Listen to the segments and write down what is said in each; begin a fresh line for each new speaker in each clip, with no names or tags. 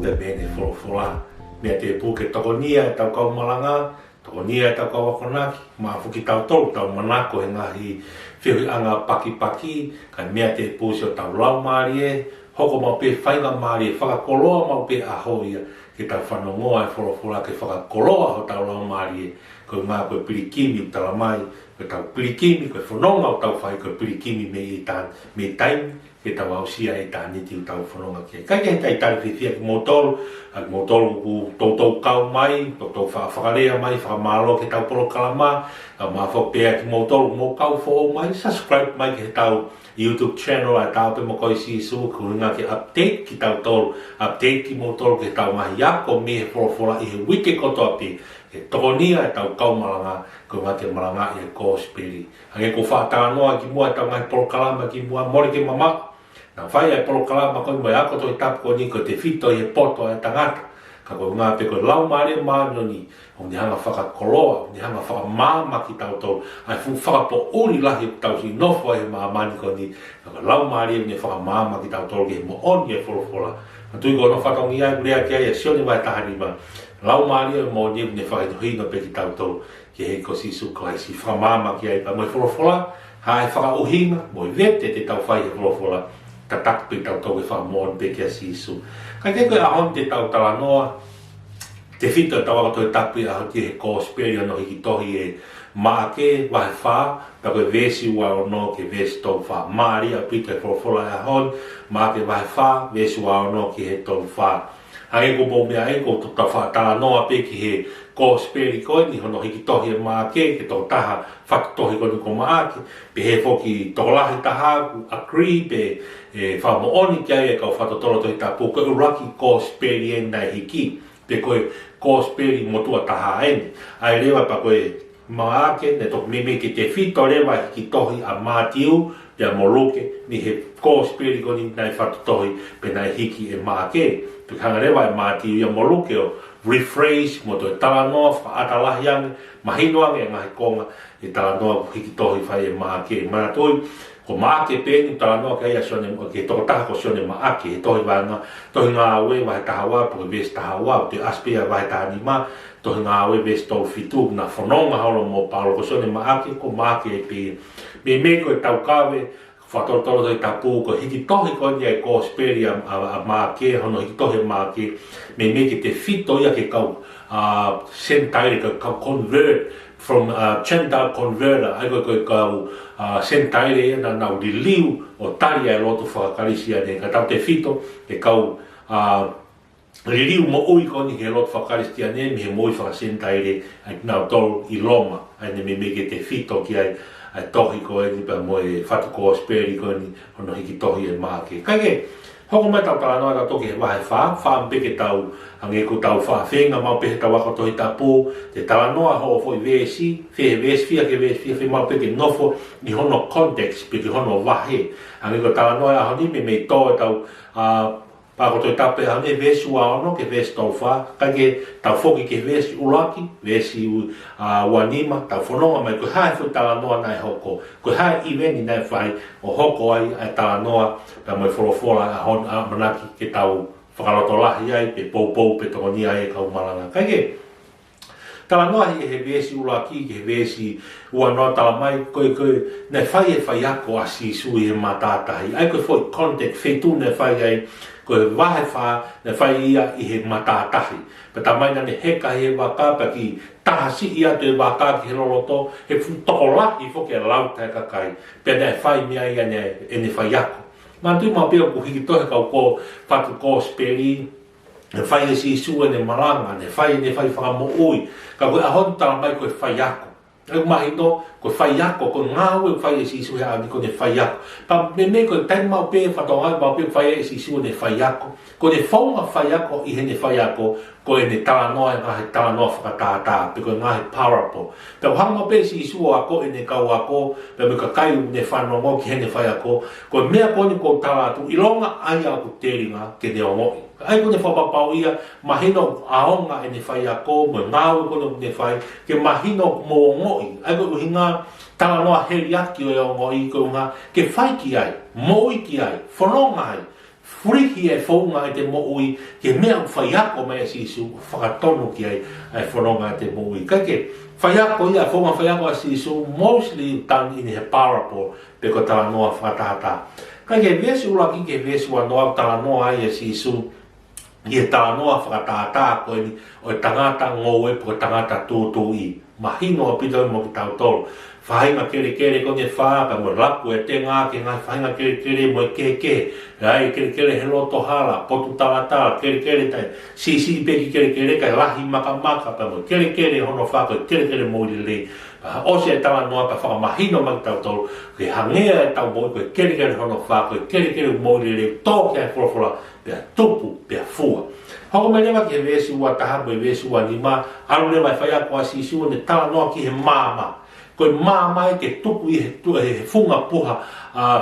te mene wholofola. Mea te pū ke tokonia e tau kau malanga, tokonia e tau kau wakonaki, maa fuki tau tolu tau manako he ngahi whihui anga paki, ka mea te pū se o tau lau maari e, hoko mau pe whainga maari e, whakakoloa mau pe aho ia, ke tau whanongoa e wholofola ke whakakoloa ho tau lau maari e, koe ngā koe pirikimi tala mai, koe tau pirikimi, koe whanonga o tau whai, koe pirikimi me taimi, ke tau ausia e tāniti o tau whanonga kia. Kai kei tai tari whiwhia ki motolu, ak motolu ku tautou kau mai, tautou whakarea mai, whakamalo ke tau polo kalama, ka maa whakpea ki motolu mo kau whoo mai, subscribe mai ke tau YouTube channel a tau pe mokoi si su, kuringa ke update ki tau tolu, update ki motolu ke tau mahi ako me he wholofola i he wike koto api, ke tokonia e tau kau malanga, ko ngā te malanga i e kōsperi. Hange ko whaatanga noa ki mua e tau ngai polo kalama ki mua, mori ke mama, nā whai ai polo kalama koe mai ako toi tapu ko ni ko te whito i he poto e tangata. Ka koe ngā pe koe lau maare maano ni, o ni hanga whakakoloa, o ni hanga whakamama ki tau tolu, ai fu whakapo uri lahi tau si nofo e maamani ko ni, ka koe lau maare ni whakamama ki tau tolu ke mo oni e wholofola. Ka tui ko no whatongi ai rea kia e sioni mai tahari ma, lau maare e mo ni whakatohinga pe ki tau tolu, ke he ko si su kai si whakamama ki ai pa mo e wholofola, hae whakauhinga, mo i vete te tau whai e wholofola, ka takpe tau tau e whaamon pe kia sisu. Kai te koe ahon te tau tala noa, te whito tau ako toi takpe ahon ki he kōsperi ano hiki tohi e maake, wahe wha, ka koe vesi ua ono ke vesi tau wha maari a pita e wholofola e ahon, maake wahe wha, vesi ua ono ki he tau wha. Hange ko mo mea e ko tau wha tala noa pe ki he kōsperi koe ni hono hiki tohi e maake, ke tau taha whakatohi koe ni ko maake, pe he foki tokolahi taha, agree pe e wha mo oni kia e kau whatotoro toi tapu, koe uraki kōsperi e nai hiki, pe koe kōsperi motua taha eni. Ai rewa pa koe maake, ne tok meme ke te whito rewa hiki tohi a mātiu, pe a moluke, ni he kōsperi koe ni nai whatotohi, pe nai hiki e maake, pe kanga rewa e mātiu ia moluke o, rephrase, mo toi tala noa, whaatalahi ange, mahinoange e ngahi konga, e tala noa hiki tohi whai e maake. Mana toi, ko maake pēni, tala noa ke aia sione, ke toko taha ko sione maake, e tohi wanga, tohi ngā aue, wahe taha wā, puke vesi taha wā, te aspea wahe taha ni mā, tohi ngā aue vesi tau fitu, na whanonga haolo mo pālo, ko sione maake, ko maake e pēni. Me koe tau kawe, whatotoro toi tapu, ko hiki tohi koe ni e kōsperi a maake, hono hiki tohi a maake, me ke te whito ia ke kau sentaire, kau convert, from Chandal converter, ai koe kau sentaire ia na nau di liu o taria e loto whakarisia ne, ka tau te whito, ke kau liu mo ui koni ke loto whakarisia ne, me he moi whakasentaire, ai nau tolu i loma, ai ne me ke te whito ki ai, ai tohi koe ni pa mo e whatu kōsperi koe ni hono hiki tohi e maake. Kai ke, hoko mai tau tala noa toki he wahe wha, wha mpeke tau, hange ko tau wha whenga mau pehe tau waka tohi tapu, te tala noa ho fo i vesi, whehe vesi fia ke vesi fia, whe mau peke nofo ni hono context, peke hono wahe. Hange ko tala noa aho ni me mei tō e tau, pako toi tape hange vesi ua ono ke vesi tau wha, kai ke tau foki ke vesi ulaki, vesi uanima, tau whanonga mai, koe hae fu tala noa nai hoko, koe hae iweni nai whai, o hoko ai tala noa, pa mai wholofola a hon a manaki ke tau whakaroto lahi ai, pe pou pe tokoni ai e kau malanga. Kai ke, tala noa hi he vesi ulaki, ke vesi uanoa tala mai, koe nai whai e whai ako a si sui he matatahi, ai koe foi contact, whetu nai whai ai, koe wahe wha, ne whai ia i he matatahi. Peta mai nane heka he waka, pa ki taha si ia te waka ki he loloto, he toko lahi whoke a lauta e kakai, pe ne whai mea ia e ne whai ako. Mā tui mā pēo ku hiki tohe kau ko whatu kōsperi, ne whai e si sua ne maranga, ne whai whakamo ui, ka koe ahon tala mai koe whai ako. E mahi no, koe whai ako, koe ngāwe whai e si sua he ani ko ne whai ako. Pa me koe taim mau pē, whatongai mau pē whai e si sua ne whai ako. Ko ne whaunga whai ako i he ne whai ako, ko e ne tala noa e ngahe tala noa whakatātā, pe koe ngahe powerful. Pe hanga pē si sua ako e ne kau ako, pe me ka kai ne whanongo ki he ne whai ako, ko mea koni ko tala atu, i longa ai aku teringa ke ne ongo. Ai ko ne whapapau ia, mahino aonga e ne whai ako, mo ngāwe kono ne whai, ke mahino mo ngoi. Ai ko uhinga tala noa heri aki o e ngoi, ko unga, ke whai ki ai, moi ki ai, whanonga ai, frihi e whaunga e te moui, ke mea whaiako mai si su, whakatonu ki ai whanonga e te moui. Kai ke whaiako ia, whaunga whaiako a si su, mostly done in he parable, pe ko tala noa whakatata. Kai ke vesi ulaki ke vesi wa noa tala noa ai e si su, i e tala noa whakatata koe ni, o e tangata ngoe po tangata tūtū i. Mahino a pito mo ki tau tolu. Whahinga kere ko ne whaaka mo laku e te ngā ke ngai whahinga kere mo e keke. Ai kere he loto hala, potu tala kere tai. Si peki kere kai lahi maka pa mo kere hono whaako, kere mo i le. O se tala noa ka whaka mahino mo ki tau tolu. Ke hangea e tau mo i kere hono whaako, kere mo i le. Tō kia whorofora, pia tupu, pia fua. Hoko mai lewa ki he vesi ua taha mo e vesi ua ni ma. Alu lewa e whaiako a si sua ne tala noa ki he māma. Koe māma e ke tupu i he funga puha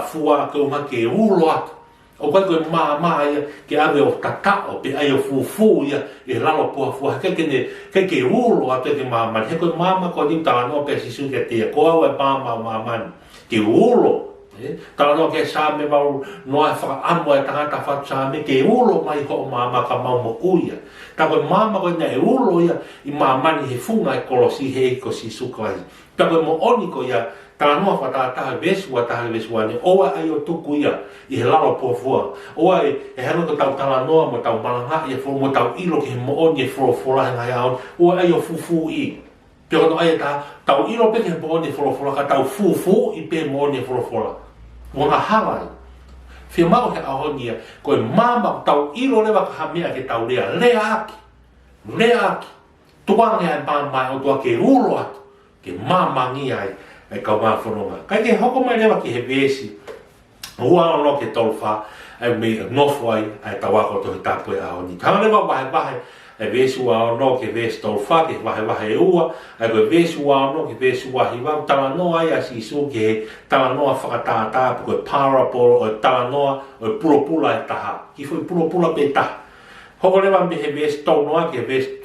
fua ke unga ke ulo atu. O koe māma ia ke awe o tatao pe ai o fufu ia e lalo puha fua. Ke ulo atu e ke māma. He koe māma koe ni tala noa pe sisu ke tia. Ko au e māma ke ulo. Tala noa ke sāme wau noa e whaka amo e tangata whatu sāme ke ulo mai ho māma ka mau mo uia. Tā koe māma koe na e ulo ia i māmani he funga e kolosi he ko sisu kai. Tā koe mo oni ko ia tala noa whataha vesua ne oa ai o tuku ia i he lalo puafua. Oa e hano ko tau tala noa mo tau malanga i e mo tau ilo ki he mo oni e whorofora ngai aon. Oa ai o fufu i. Pio no ai ta tau ilo pe ke mo oni e whorofora ka tau fufu i pe mo oni e whorofora. Wanga hawai. Whia mau he ahonia koe māma tau ilo lewa ka hamea ke tau lea. Lea aki. Tuange ai māmai o tua ke ulo atu. Ke māmangi ai e kau mā whanonga. Kai ke hoko mai lewa ki he vesi. Hua ono ke tolwha ai me nofu ai ai tawako tohi tapu e ahoni. Kanga lewa wahe e vesi ua ono ke vesi tolwha ke wahe e ua. Ai koe vesi ua ono ke vesi wahi wau. Tala noa ai a sisu ke he tala noa whakatātā. Koe parable o tala noa o puropula e taha. Ki fui puropula pe taha. Hoko lewa me he vesi tau noa ke vesi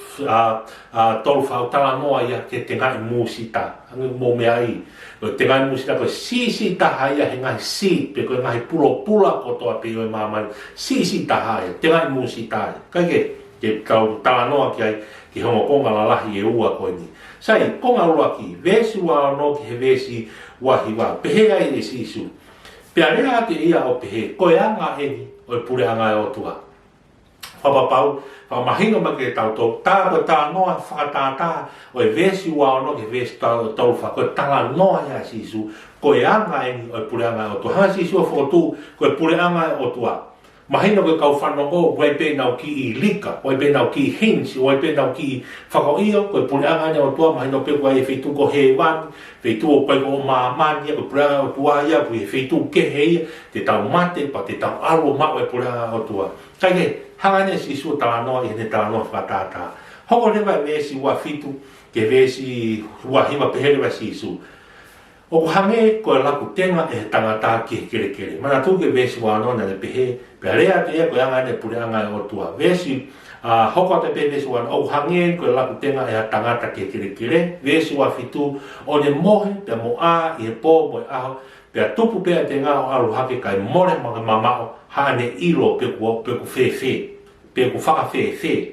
tolwha o tala noa ia ke te ngai mūsita. Angi mō mea i. Te ngai mūsita koe sisi taha ia he ngai si. Pe koe ngai puropula kotoa pe oi māmani. Sisi taha ia. Te ngai mūsita ia. Kai ke kau tala noa ki ai ki hongo konga la lahi e ua koe ni. Sai, konga ua ki. Vesi ua no ki he vesi wahi wa. Pehe ai e sisu. Pea rea ate ia o pehe. Koe anga eni o pure anga e o tua. Whapapau, whamahino ma ke tau tō, tā koe tā noa whakatātā, o e vesi ua ono ke vesi tauwha, koe tala noa ia sisu, koe anga eni o pure anga e o tua. Hanga sisu o whakotū, koe pure anga e o tua. Mahina koe kau whanongo, wai pe nau ki i lika, wai pe nau ki i hinsi, wai pe nau ki i whakaoio, koe pure anga e o tua, mahina pe koe e whaitu ko he wani, whaitu o koe ko maamani, koe pure anga e o tua ia, koe e whaitu ke he ia, te tau mate, pa te tau alo mau e pure anga e o tua. Kai ke, hanga ne si su tala noa i hene tala noa whakatata. Hoko lewa vesi ua fitu, ke vesi ua hiwa peherewa si su. O ko hange koe laku tenga e tangata ki kere. Mana tu ke vesi ua anona ne pehe, pe rea te ea koe anga ne pure anga e o tua. Vesi, hoko te pe vesi ua o hange koe laku tenga e tangata ki kere. Vesi ua fitu, o ne mohe, pe mo a, i he po, mo e aho, pe a tupu pe a te ngā o alu hake kai more mga mamao, hane ilo pe ku fe, pe ku whaka fe.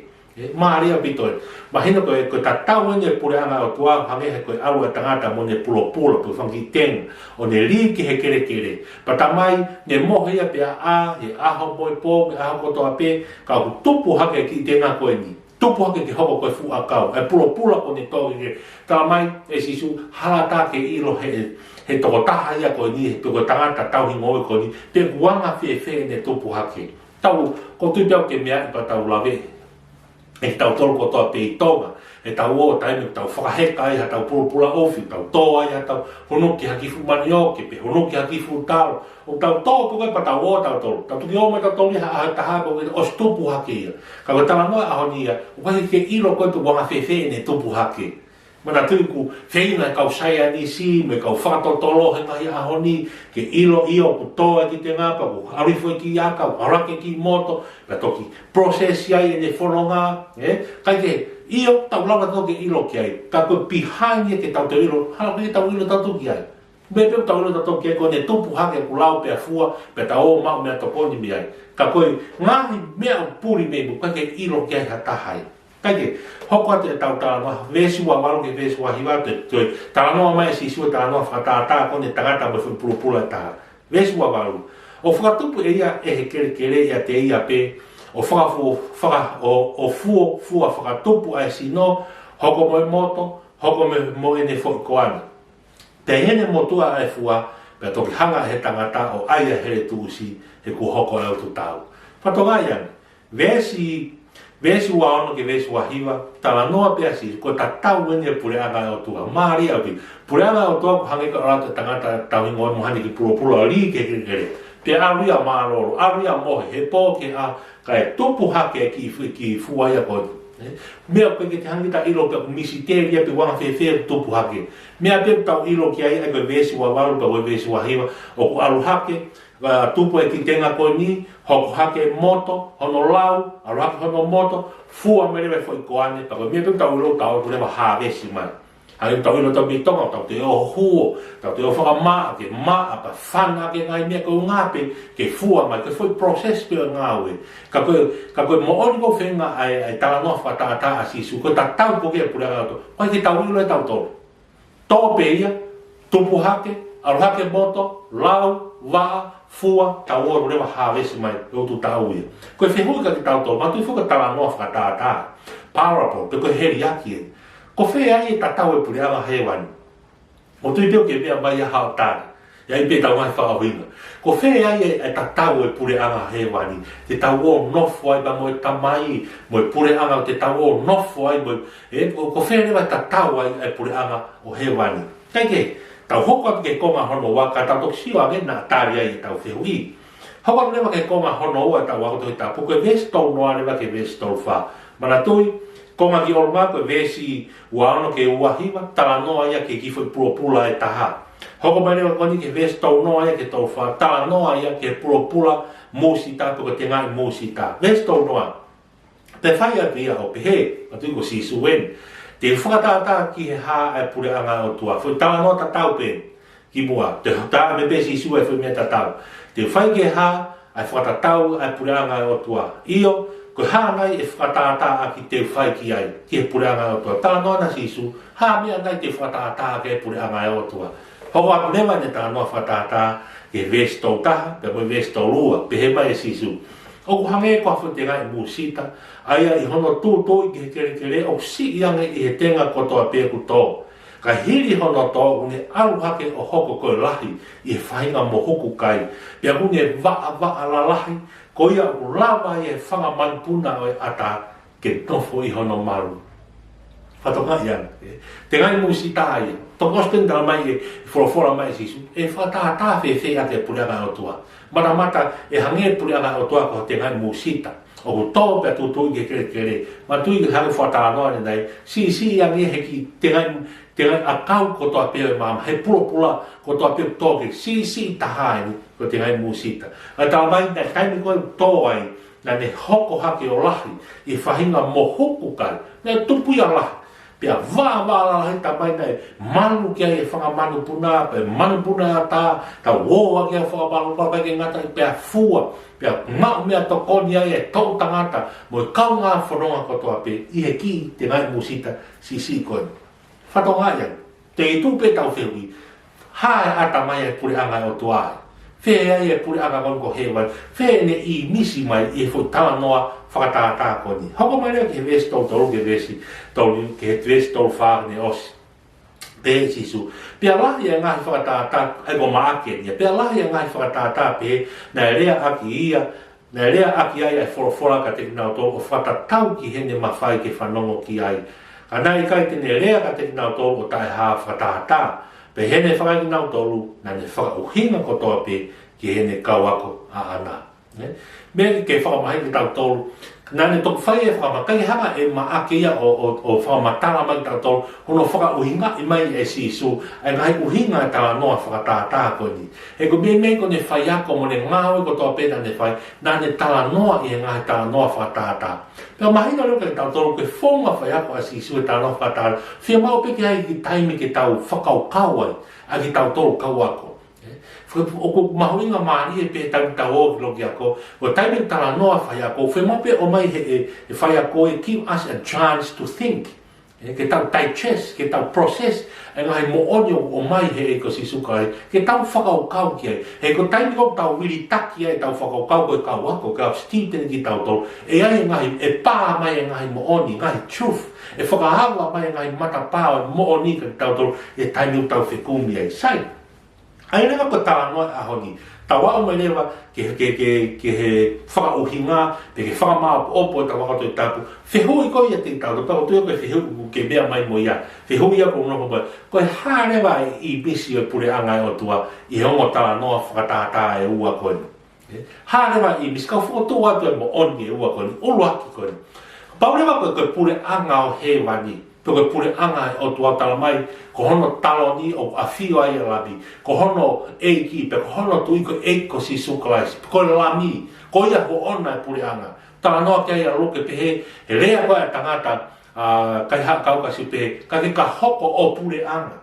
Maaria bitoi. Mahina koe tatau ne pure anga o tua hange he koe alu e tangata mo ne pulo pe whangi ten. O ne li ki he kere. Patamai ne mohe ia pe a, he aho moi po, me aho kotoa pe, ka ku tupu hake ki tena koe ni. Tupu hake ki hoko koe fu akau. E pulo ko ne toki ke. Tamai e sisu halata ke ilo he toko taha ia koe ni, pe koe tangata tau hi ngoe koe ni. Pe kuanga fe ne tupu hake. Tau, ko tui piau ke mea i pa tau lawe. E tau tolu kotoa pe i tonga. E tau o taimi, tau whakaheka i ha tau pula ofi, tau toa i ha tau honuki hakifu manioke, pe honuki hakifu tau. O tau toa koe pa tau o tau tolu. Tau tuki o mai tau tolu i ha taha koe o stupu hake ia. Ka koe tala noa ahoni ia, o kai ke ilo koe tu wanga fe ne tupu hake. Mana tui ku whina kau saia ni si, me kau whakatotolo he ngahi ahoni, ke ilo iyo ku toa ki te ngāpa, ku harifu ki iaka, ku harake ki moto, me toki prosesi ai e ne whanonga, kai ke iyo tau langa toki ilo ki ai, ka koe pihani ke tau te ilo, hala ke tau ilo tau tuki ai. me pe tau lo to ke ko ne tupu hake ku lau pe fua pe ta o ma me to ko ni mi ai ka ko ngahi me puri me bu ka ke ilo ke ha ta hai ka ke hoko te tau ta no vesi wa walo ke vesi wa hiwa te ta no mai si su ta no fa ta ko ne tangata mo fu pula ta vesi wa walo o fa tupu e ia e he kere ia te ia pe o fa o fu fa tupu ai si no hoko mo moto hoko mo ne fo ko ana te hene motua ai fua pe to hanga he tangata o aia hele tusi he ku hoko au tu tau fatonga ia vesi wa ono ke vesi wa hiwa tala noa pe asi ko ta tau ne pure anga o tua mari au pure anga o tua hange ka ora tangata tau ngo mo hani ki pulo ali ke pe aria malo aria mo he po ke a kai tupu hake ki fua ia ko mea koe ke te hangita ilo pe misi te ria pe wanga fe tupu hake mea pe tau ilo ki ai koe vesi wa walu pe koe vesi wa hiwa o ku alu hake tupu e ki tenga koe ni hoku hake moto hono lau alu hake hono moto fua merewe foi koane pa koe mea pe tau ilo tau kule wa havesi mai hai tau ilo tau bitonga tau te o huo tau te o whaka maa ke maa pa whanga ke ngai mea koe ngape ke fua mai ke foi proses pe o ngawe ka koe mo oni ko whenga ai tala noa whakatata a sisu koe ta tau poke e pura ngauto koe ke tau ilo e tau toro tō pe ia tupu hake alu hake moto lau waa fua tau oru rewa havesi mai o tu tau ia koe whenhui ka ke tau toro matui whuka tala noa whakatata parable pe koe heri aki e ko fe ai ta tau e puri anga hewani o tui peo ke mea mai a hao tari ia i pe tau mai whakahuinga ko fe ai e ta tau e puri anga hewani te tau o nofo ai ba mo e tamai mo e puri anga te tau o nofo ai mo ko fe rewa ta tau ai e puri anga o hewani kai ke tau hoko ke konga hono waka tau tok siwa me na tari ai tau whiui hoko rewa ke konga hono ua tau wako toi tapu ke vestou noa rewa ke vestou wha mana tui konga ki orma ko vesi wano ke wahiwa tala noa ia ke kifo pula e taha hoko mai rewa koni ke vesi tau noa ia ke tau wha tala noa ia ke pula musita ko te ngai musita vesi tau noa te whai a pia o pehe atu ko si suen te whakatata ki he ha e pure anga o tua fo tala noa ta tau pe ki mua te ta me be si su e fo me ta tau te whai ke ha ai whakatatau e pure anga o tua io ko hāngai e whakatata a ki te whai ki ai, ki e pure anga o tua. Tā noa na sisu, hā mea ngai te whakatata ke e pure anga o tua. Hoko atu newa ne tā noa whakatata ke vestou taha, pe moi vestou lua, pe he mai e sisu. Oku hange kua whute ngai musita, aia i hono tūtoi ki he kere, o si i ange i he tenga kotoa pēku tō. Ka hiri hono tō, une alu hake o hoko koe lahi, i he whainga mo hoku kai. Pea une waa la lahi, ko ia u lawa e whanga manpuna o e ata ke tofo i hono maru. Whatonga ian. Te ngai musita ia. Toko spendala mai e whorofora mai sisu. E whatata whewhe a te pureanga o tua. Maramata e hange pureanga o tua ko te ngai musita. O ku tō pia tūtui ke kere. Ma tui ke hange whatara noa nei. Si ia nge heki te ngai a kau ko toa pia e mama. He pula ko toa pia tōke. Si tahai ni. Ko te ngai musita. A tā mai nei kaimi koe tō ai. Na ne hoko hake o lahi. I whahinga mo hoku kai. Ne tupu ia lahi. Pia wā lahi tā mai nei. Manu kia e whanga manu puna. Pe manu puna tā. Tā woa kia whanga manu puna. Pia ngata i pia fua. Pia ngau mea to koni ai e tau tangata. Mo e kau ngā whanonga kotoa pe. I he ki te ngai musita si koe. Whatonga ia. Te i tūpe tau whewi. Hae ata mai e puri anga o tuai. Whea e puri anga ko hewan. Whea ne i misi mai e fo tala noa whakatata koni. Hoko mai rea ke he vesi tau tolu ke vesi tolu ke he vesi tolu whaane osi. Pe sisu. Pea lahi e ngahi whakatata e ko maakenia. Pea lahi e ngahi whakatata pe na rea aki ia. Na rea aki ai e forofora ka te kinau tolu o whatatau ki hene mawhai ke whanongo ki ai. Ka nai kai tene rea ka te kinau tolu o tae haa whakatata. Pe hene whakai nau tolu, na ne whakauhinga kotoa pe ki hene kauako a ana. Mea ke whakamahi ki tau tolu, Nane tok fai e whakamakai hanga e maake ia o whakamatala mai tātou hono whakauhinga i mai e sisu e ngai uhinga e tala noa whakatātā koe ni. E ko me ko ne whai ako mo ne ngāwe ko toa pēta ne whai nane tala noa i e ngai tala noa whakatātā. Pea mahina leo ke tātou ke whonga whai ako a sisu e tala noa whakatātā. Whia mau peke ai ki taimi ke tau whakau kawai a ki tātou kau ako. O ko mahuinga maari e pe tau o lo ki ako o taimi tala noa whai ako whe mape o mai e whai ako e give us a chance to think ke tau digest, ke tau process e ngai mo onio o mai he e ko sisuka e ke tau whakau kau ki e ko taimi ko tau wiri taki e tau whakau kau ko e kau ako ke au stitene ki tau tol e ai ngai e pā mai e ngai mo oni ngai truth e whakahawa mai e ngai mata pā mo oni ke tau tol e taimi tau whekumi e sai. Ai renga ko tala noa a honi. Tawa o mai lewa ke he whakauhinga, pe ke whakamaa opo e tawa kato i tapu. Whehui ko ia te tau, tawa tuia koe whehui ke mea mai mo ia. Whehui ia ko unopo koe. Koe hārewa i bisi o pure angai o tua i hongo tala noa whakatātā e ua koe. Hārewa i bisi kau whokotua atu e mo oni e ua koe. Ulu aki koe. Paurewa koe pure anga o he wani. Peko pure anga o tua tala mai, ko hono talo ni o awhio ai a labi, ko hono eiki, pe ko hono tui ko eiko si sukalaisi, ko lami, ko ia ko ona e pure anga. Tala noa kia ia loke pehe, he rea koe a tangata, kai haka kaukasi pehe, ka ke ka hoko o pure anga.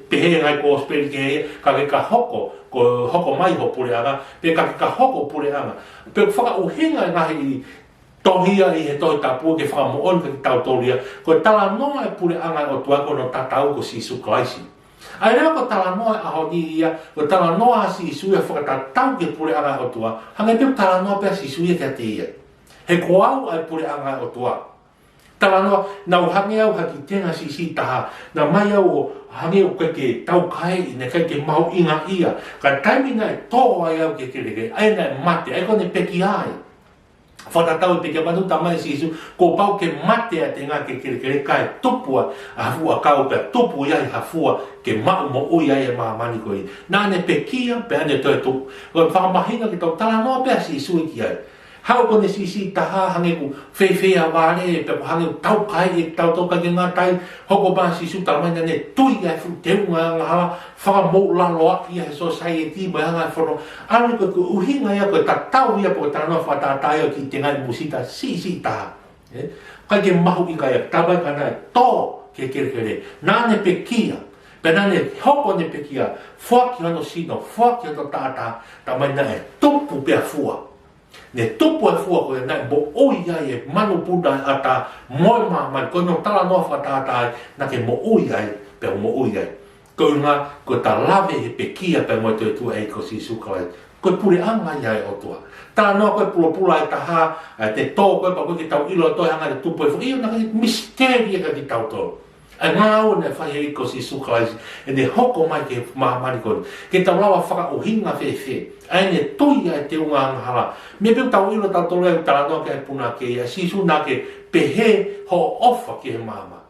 Pehe ngai ko speri ke hea, ka ke ka hoko, ko hoko mai ho pure anga, pe ka ke ka hoko pure anga. Pe whaka uhinga ngahi tohia i he toi tāpua ke whakamoon ke tau toria, ko tala noa e pure anga o tua kono tatau ko sisu klaisi. Ai rea ko tala noa e aho ni ia, ko tala noa sisu e whakatatau ke pure anga o tua, hangai peo tala noa pia sisu ia ke te ia. He ko au ai pure anga o tua. Tala noa, nau hangi au haki tenga sisi taha, na mai au o hangi au ke tau kai i ne kai ke mau inga ia, ka taimina e tō ai au ke kereke, ai nai mate, ai kone peki ai. Whatatau pe ke manu tamai sisu, ko pau ke mate a te ngā ke kere kai tupua a hafua kau pe tupu iai hafua ke mau mo ui ai e maa mani koi. Nāne pe kia pe ane toi tupu. Ko whakamahina ki tau tala noa pe a sisu i ki ai. Hau kone sisi taha hange ku whewhea wāre, pe ko hange tau kai e tau toka ke ngā tai, hoko pā sisu talamai nane tui ai fu teu ngā ngā whakamou lalo aki e society mai hanga e whono. Ano ko uhinga ia ko ta tau ia po tala noa whatatai o ki te ngai musita sisi taha. Kai ke mahu i kai a tabai kana e tō ke kere. Nāne pe kia. Pe nane hoko ne pe kia. Whaki ano sino, whaki ano tātā, tamai na e tupu pe a fua. Ne tupu e fua koe nai mo oi ai e manu puna ata moi mamani koe no tala noa whatatai na ke mo oi ai pe mo oi ai. Koe ngā koe ta lawe he pe kia pe mo te tu e ko si sukalai. Koe pure anga ai o tua. Tala noa koe pula e taha te tō koe pa koe ki tau ilo toi hanga te tupu e fua. Iyo naka misteri e ka ki tau tō. E ngā o ne whai e ko si sukalai e ne hoko mai ke mamani koe. Ke tau lawa whaka o hinga whewhe. Ai ne toia e te unga anghala. Me peo tau ilo tau tolo e tala noa ke puna ke ia. Sisu nā ke pehe ho ofa ke he mama.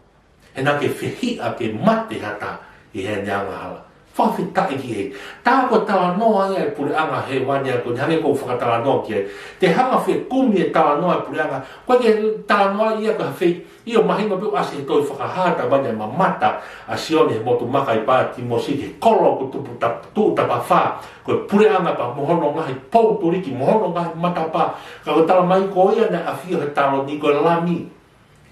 He nā ke whehia ke mate hata i he ne anghala. Whawhitai ki he. Tā ko tala noa e pure anga he wani a koe. Hange kou whakatala noa ki he. Te hanga whe kumi e tala noa e pure anga. Koe ke tala noa ia ka whei. Io mahinga peo ase he toi whakahata wani a mamata. A sione he motu maka i pāti mo si ke kolo ko tupu tapa wha. Koe pure anga pa mohono ngahi pou turiki, mohono ngahi matapa. Ka koe tala mai ko ia na a whio he talo ni koe lami.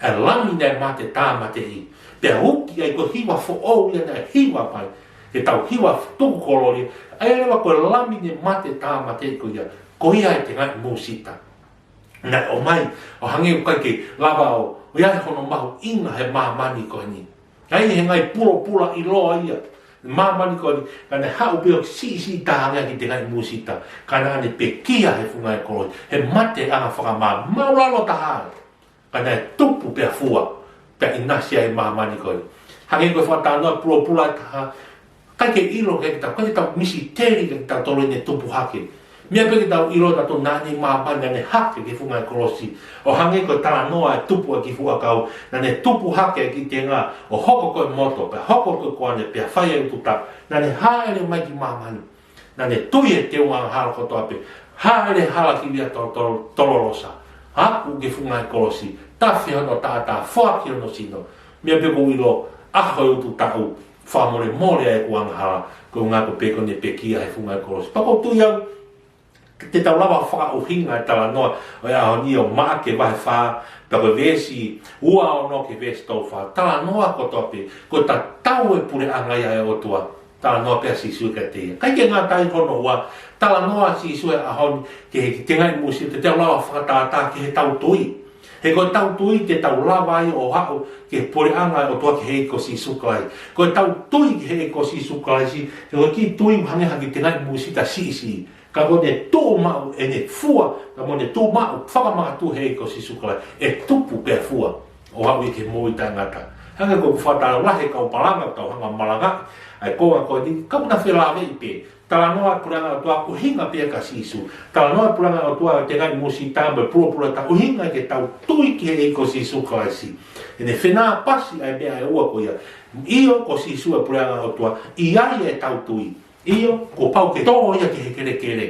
E lami nei mate tā mate i. Pea huki ai koe hiwa fo ou ia na hiwa pai. Ke tau hiwa tuku kolori. Ai rewa koe lami nei mate tā mate i koe ia. Koe ia e te ngai musita. Nai o mai, o hange o kai ke lava o iai hono mahu inga he maa mani koe ni. Ai he ngai pula i loa ia. Mamani ko ni kana hau peo si tahanga ki te ngai musita kana ane pe kia he funga e koloi he mate anga whakama maulalo taha kana tupu pe fua pe inasia e mamani ko ni hangi ko whatanoa pula taha kai ke ilo ke kita kai kita misi teri ke kita tolo ne tupu hake mea pe kita ilo tato nani mamani ane hake ki funga e kolosi o hangi ko tala noa e tupu ki fua kau nane tupu hake ki te ngā o hoko koe moto pe hoko koe koane pe whai e ututa nane haere mai ki mamani nane tui e te unga hara kotoa pe haere hala ki via tolorosa haku ke funga kolosi tafi hono tata fuaki hono sino mea pe ko ilo aho utu tau whamore mole e kuanga hala ko ngā ko peko ne pekia he funga kolosi pako tu iau te tau lawa whaka uhinga e tala noa o ia ho ni o maa ke wahe wha pako vesi ua o no ke vesi tau wha tala noa ko tope ko ta tau e pure angai ai o tua tala noa pia si sui ka te kai ke ngā tai hono ua tala noa si sui a hon ke te ngai musi te tau lawa whakatata ke he tau tui he ko tau tui te tau lawa ai o hao ke pure angai o tua ke he ko si sukai ko tau tui ke he ko si sukai si he ko ki tui hange hangi te ngai musi ta si ka mo ne tō mau e ne fua, ka mo ne tō mau whakamaka tu hei ko si sukalai, e tupu pe fua o hau i ke moi tangata. Hanga ko whatara lahe kau palanga tau hanga malanga, ai koa koe ni, kau na whilawe i pe, tala noa puranga o tua uhinga pe ka sisu, tala noa puranga o tua te ngai musi tāmba pura ta uhinga ke tau tui ki hei ko si sukalai si. E ne whenā pasi ai mea e ua koia, io ko si sua puranga o tua, i ai e tau tui. Io ko pau ke tō ia ke he kere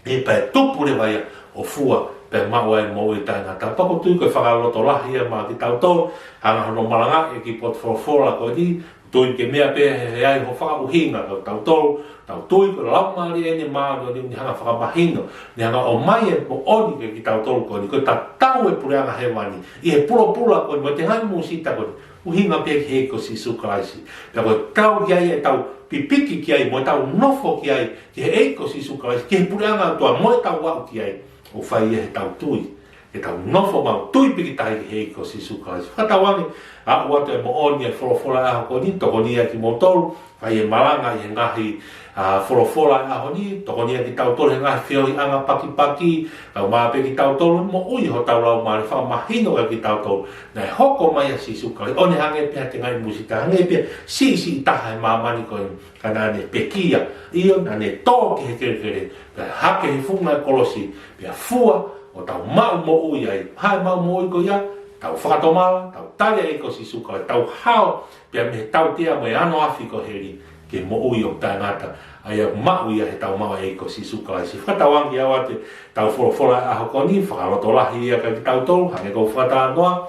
e pai tupu le vai o fua pe mau ai mo i tanga ta pako tui ko whakaloto lahi e ma ki tau tō hanga hono malanga e ki pot fola ko di tui ke mea pe he ai ho whakauhinga ko tau tui ko laumari e ni maa ni hanga whakamahino ni hanga o mai e mo oni ke ki tau tō ko ni ko ta tau e pureanga he wani i he pula ko ni mo te hai musita ko ni uhinga pe ke he ko si sukalaisi pe ko tau ki ai e tau pipiki ki ai, mo tau nofo ki ai, ki he eiko si sukalai, ki he pureanga tua, mo tau wau ki ai, o whai e he tau tui, he tau nofo mau, tui piki tahi ki he eiko si sukalai. Whatawangi, a ua te mo oni e wholofola e aho ni, toko ni e ki mo tolu, whai e malanga i he ngahi wholofola e aho ni, toko ni e ki tau tolu, he ngahi whioi anga paki, tau maa pe ki tau tolu, mo ui ho tau lau maari, whao mahino e ki tau tolu, nei hoko mai a si sukalai, o ne hange pia te ngai musita, hange pia si taha e maa mani koe, kana ne pekia, io na ne tō ki he kere, pe hake he funga e kolosi, pe fua, o tau mau mo ui ai, hai mau mo ui ko ia, tau whakatomala, tau tale e ko si sukalai, tau hao, pe me tau tia mo e ano afi ko heri, ke mo ui o tangata, ai a mau ia he tau mau e ko si sukalai, si whatawangi awa te tau wholofola aho koni, whakaloto lahi ia ka ki tau tolu, hange ko whata noa,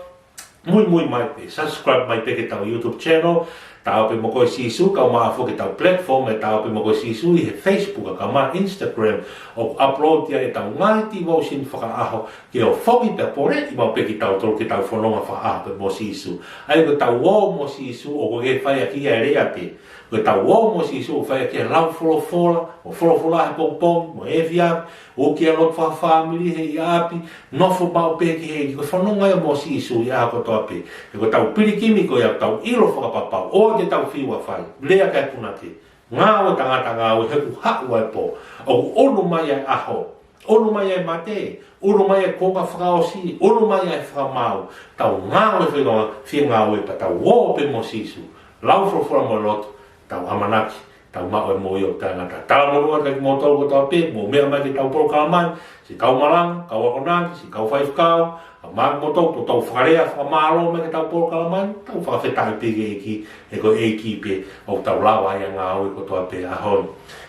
mui mai pe, subscribe mai pe ke tau YouTube channel, tau pe mo koe sisu, kau maa fo ke tau platform, e tau pe mo koe sisu i he Facebook, kau maa Instagram, o upload ia e tau ngai ti wau sin whaka aho, ke o whoki pe pore, i mau pe ki tau tolu ke tau whanonga wha aho pe mo sisu. Ai ko tau wau mo sisu, o ko ke whai a ki a rea te, ko tau wau mo sisu, o whai a ki a lau wholofola, o wholofola he pongpong, mo e via, o ki a lot wha family he i api, nofo mau pe ki he, ko whanonga ia mo sisu i aho toa pe, ko tau pirikimi ko ia tau ilo whakapapau, o ke tau whiwa whai, lea kai puna te, ngā o tangata ngā o heku haku ai po, o olu mai ai aho, olu mai ai mate, olu mai ai konga whakaosi, olu mai ai whakamau, tau ngā o whenonga, whia ngā o e pa tau o pe mo sisu, lau whawhora mo loto, tau hamanaki, tau mao e mo i o tangata, tala mo runga kai mo tolu ko tau pe, mo mea mai ki tau poro kalamai, si kau marang, kau akonaki, si kau whaifkau, mak mo tau tau whakarea whakamaro me ke tau polo kalaman, tau whakawhetai pege eki, e ko eki pe, o tau lawa ia ngā oi ko toa pe ahon.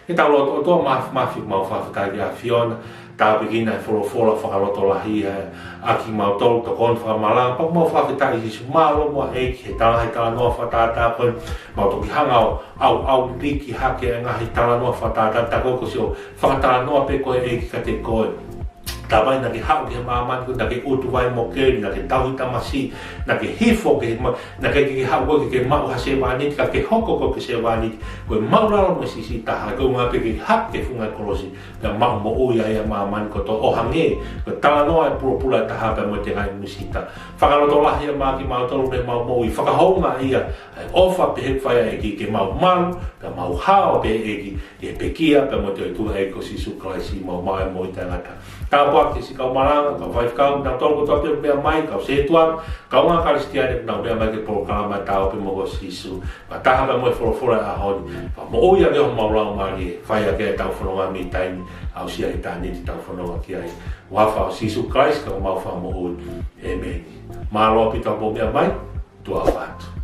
E tau loto o toa mafi mau whakawhetai ki a Fiona, tau pekina e wholofola whakaloto lahi aki mau tolu to kon whakamalanga, pak mau whakawhetai si sumalo mua eki, he tala hei tala noa whatata koe, mau toki hangau, au liki hake e ngā hei tala noa whatata, tako ko si o whakatala noa pe koe eki ka te koe. Tabai na ke hau ke maaman ko, na ke utu vai mo keri, na ke tahui tamasi, na ke hifo ke, na ke hau ke mau hase wanit, ka ke hoko ko ke se wanit, ko mau lalo mo sisi taha, ko ngā pe ke hap ke fungai kolosi, ka mau mo uia ia maaman ko to ohange, ko tala noa e pula taha pe mo te ngai musita. Whakaloto lahi a maa ki mau tolu pe mau mo ui, whakahonga ia, ofa pe hek whaia eki ke mau malu, ka mau hao pe eki, e pekia pe mo te tuha e ko si suklaisi mau mai mo i tangata. Ka ke si kau maranga, kau whaifkau, nang tolu ko toa pe mai, kau setuan, kau ngā karistiane, nang pia mai ke porokala mai tau pe mogo sisu. Ka taha pe moe whorofora a honi. Ka mo oia ke ho maulau maari, whaia ke tau whanonga mi taini, au sia i tāni ti tau whanonga ki ai. Wafa o sisu Christ, ka mau wha mo ui. Amen. Māloa pi tau po mea mai, tua whatu.